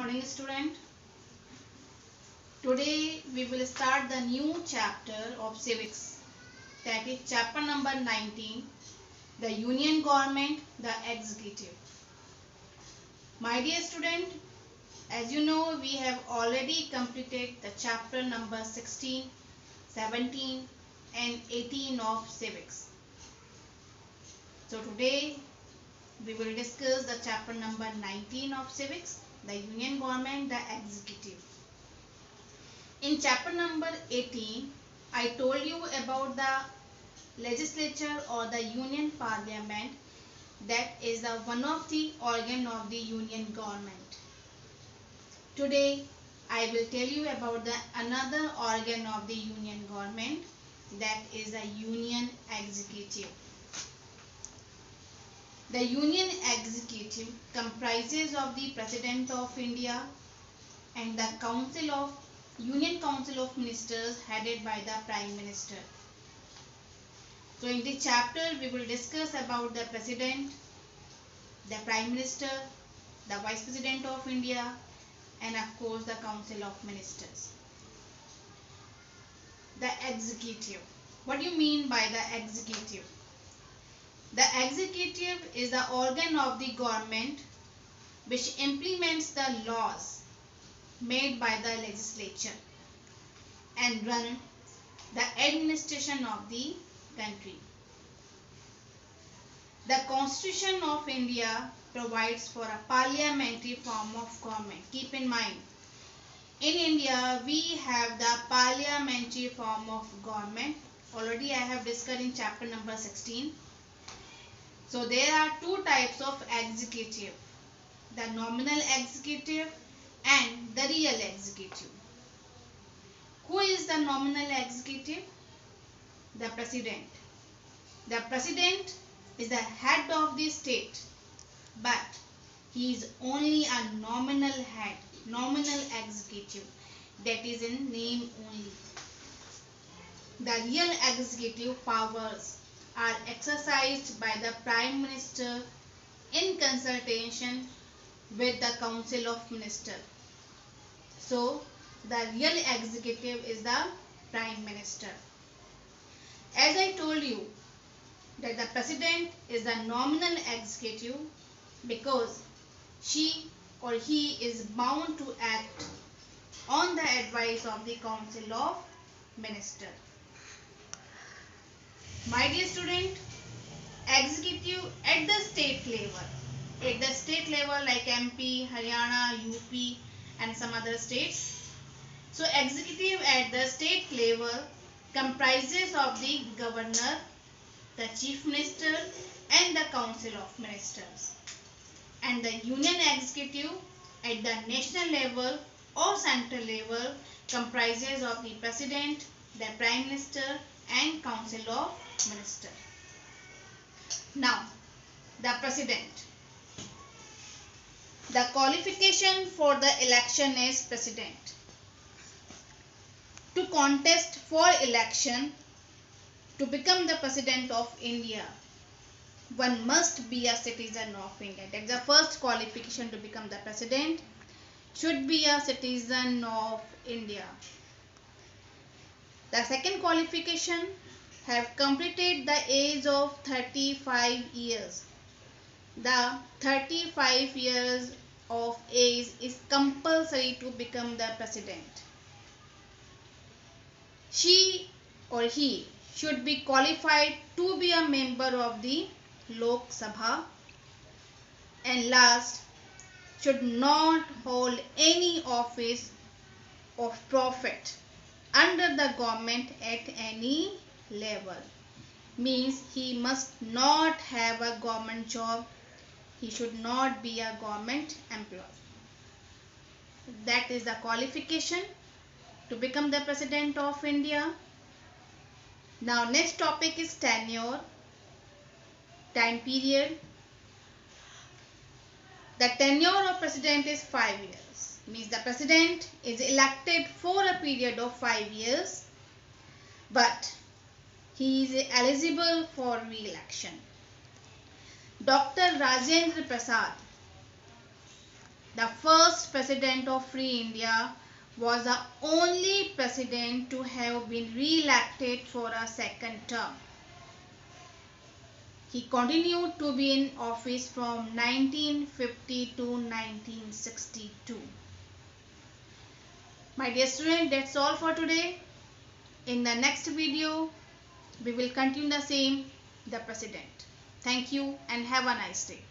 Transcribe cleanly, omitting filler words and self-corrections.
morning, student. Today we will start the new chapter of civics, that is chapter number 19, the union government, the executive. My dear student, as you know, we have already completed the chapter number 16, 17 and 18 of civics. So today we will discuss the chapter number 19 of civics, the union government, the executive. In chapter number 18, I told you about the legislature or the union parliament, that is the one of the organ of the union government. Today, I will tell you about the another organ of the union government, that is the union executive. The union executive comprises of the President of India and the Union Council of Ministers headed by the Prime Minister. So in this chapter we will discuss about the President, the Prime Minister, the Vice President of India and of course the Council of Ministers. The executive. What do you mean by the executive? The executive is the organ of the government which implements the laws made by the legislature and run the administration of the country. The Constitution of India provides for a parliamentary form of government. Keep in mind, in India we have the parliamentary form of government. Already I have discussed in chapter number 16. So there are two types of executive, the nominal executive and the real executive. Who is the nominal executive? The President. The President is the head of the state, but he is only a nominal head, nominal executive, that is in name only. The real executive powers are exercised by the Prime Minister in consultation with the Council of Ministers. So the real executive is the Prime Minister. As I told you that the President is the nominal executive because she or he is bound to act on the advice of the Council of Ministers. My dear student, executive at the state level. At the state level like MP, Haryana, UP and some other states. So executive at the state level comprises of the governor, the chief minister and the council of ministers. And the union executive at the national level or central level comprises of the president, the prime minister and council of ministers. Now, the president. The qualification for the election is president. To contest for election to become the president of India, one must be a citizen of India. That is the first qualification to become the president. Should be a citizen of India. The second qualification, have completed the age of 35 years. The 35 years of age is compulsory to become the president. She or he should be qualified to be a member of the Lok Sabha, and last, should not hold any office of profit under the government at any level. Means he must not have a government job. He should not be a government employee. That is the qualification to become the president of India. Now next topic is tenure, time period. The tenure of president is 5 years. Means the president is elected for a period of 5 years, but he is eligible for re-election. Dr. Rajendra Prasad, The first president of Free India was the only president to have been re-elected for a second term. He continued to be in office from 1950 to 1962. My dear student, that's all for today. In the next video, we will continue the same, the president. Thank you and have a nice day.